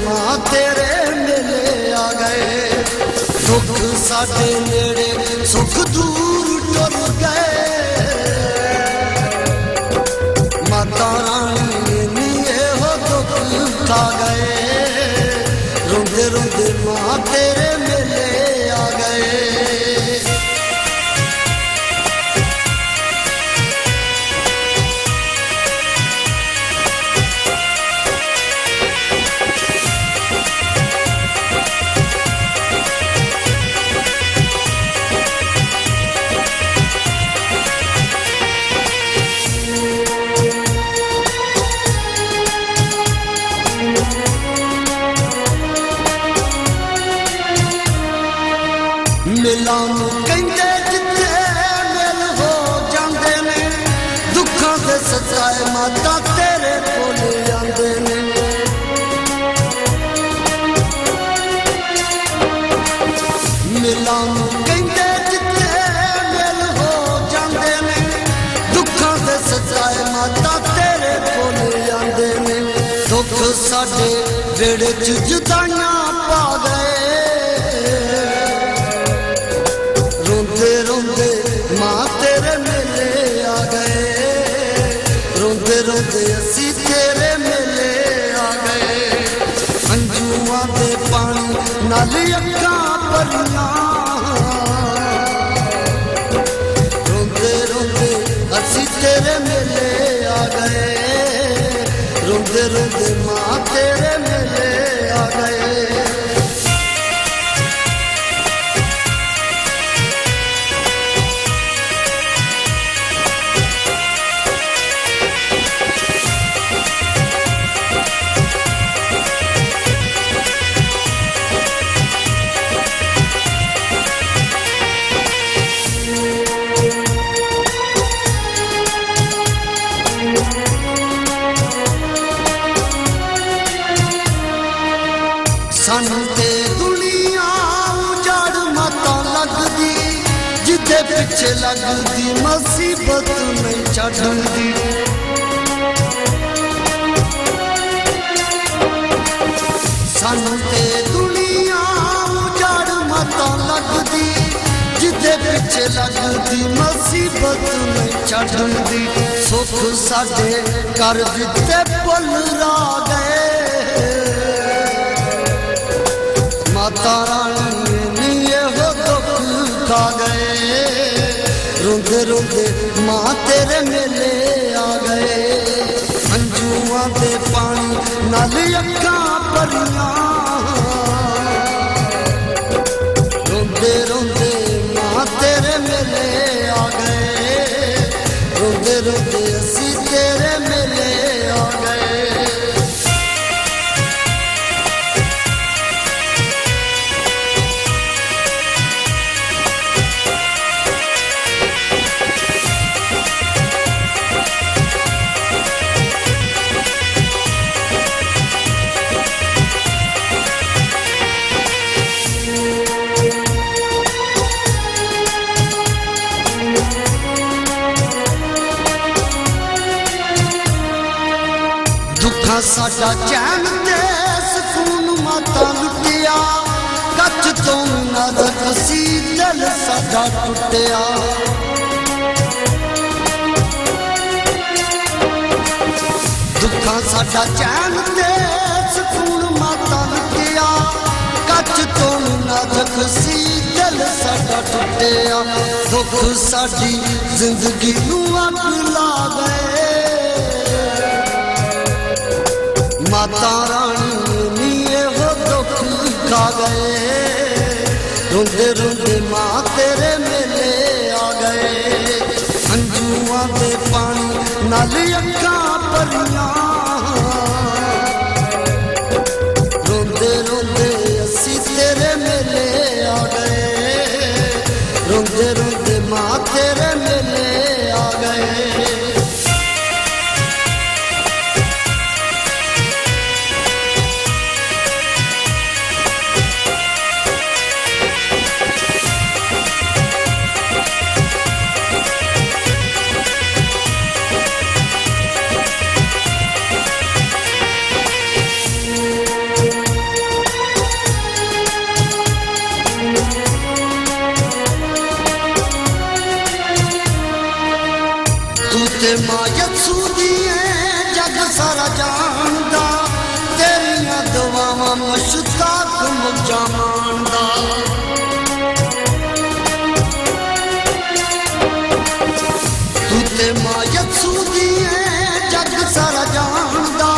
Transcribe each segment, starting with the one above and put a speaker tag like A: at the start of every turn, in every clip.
A: मां तेरे मेले आ गए। दुख साडे नेड़े सुख दूर टुर गए। माता रानी नीए हो दुख खा गए। रोंदे रोंदे मां तेरे मेले आ गए। मिलां कहंदे जिथे मिल हो जांदे ने। दुखां दे सताए माता तेरे कोल आंदे ने। मिलां कहंदे जिथे मिल हो जांदे ने। दुखां दे सताए माता तेरे कोल आंदे ने। दुख साडे वेड़े च जुदाइयां पा गए। रोंदे रोंदे मां तेरे मेले आ गए। रोंदे रोंदे असी तेरे मेले आ गए। अंजुआं दे पानी नाल अखां भरियां। रोंदे रोंदे असी तेरे मेले आ गए। रोंदे रोंदे मां तेरे मेले आ गए। सानू ते दुनिया उजाड़ माता लगदी। जिदे पिछे लगदी मुसीबत नहीं छड्डदी। सानू ते दुनिया उजाड़ माता लगदी। जिदे पिछे लगदी मुसीबत नहीं छड्डदी। सुख साडे कर दिते भुल रा गए। माता रानी नीए हो दुख खा गए। रोंदे रोंदे मां तेरे मेले आ गए। अंजुआं दे पानी नाल अखां भरियां। रोंदे रोंदे मां तेरे मेले आ गए। रोंदे रोंदे असी तेरे मेले आ गए। दुखा साडा चैन ते सुकून माता लुटिया। कच तो ना रखसी दिल साडा टुटिया। दुखा साडा चैन ते सुकून माता लुटिया। कच तो ना रखसी दिल साडा टुटिया। दुख साडी जिंदगी नूं अग ला गए। माता रानी नीए हो दुख खा गए। रोंदे रोंदे मां तेरे मेले आ गए। अंजुआं दे पानी नाल अखां भरियां। रोंदे रोंदे असी तेरे मेले आ गए। रोंदे रोंदे मां तेरे मेले आ गए। ਵਾ ਮੁਸ਼ਤਾਕ ਮੁੱਜਾ ਮਾਣਦਾ ਤੂੰ ਤੇ ਮਾਂ ਯਸੂ ਦੀ ਐ ਜੱਗ ਸਾਰਾ ਜਾਣਦਾ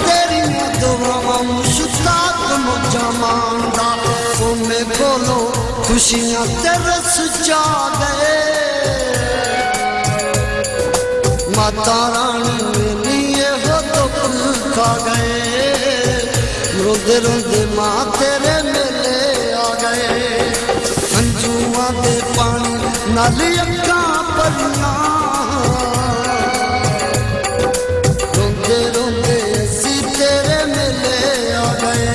A: ਤੇਰੀ ਦੁਆਵਾਂ ਮੁਸ਼ਤਾਕ ਮੁੱਜਾ ਮਾਣਦਾ ਸੋਮੇ ਕੋਲੋਂ खुशियां तरस जा गए माता रानी लिए हो दुख खा गए रोंदे रोंदे मां तेरे मेले आ गए अंजुआ दे पानी नाल अखां भरियां रोंदे रोंदे असी तेरे मेले आ गए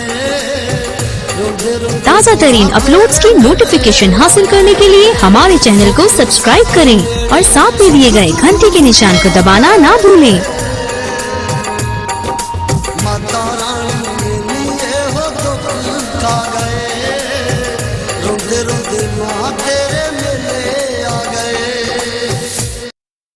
B: ताज़ा तरीन अपलोड्स की नोटिफिकेशन हासिल करने के लिए हमारे चैनल को सब्सक्राइब करें और साथ में दिए गए घंटी के निशान को दबाना ना भूलें।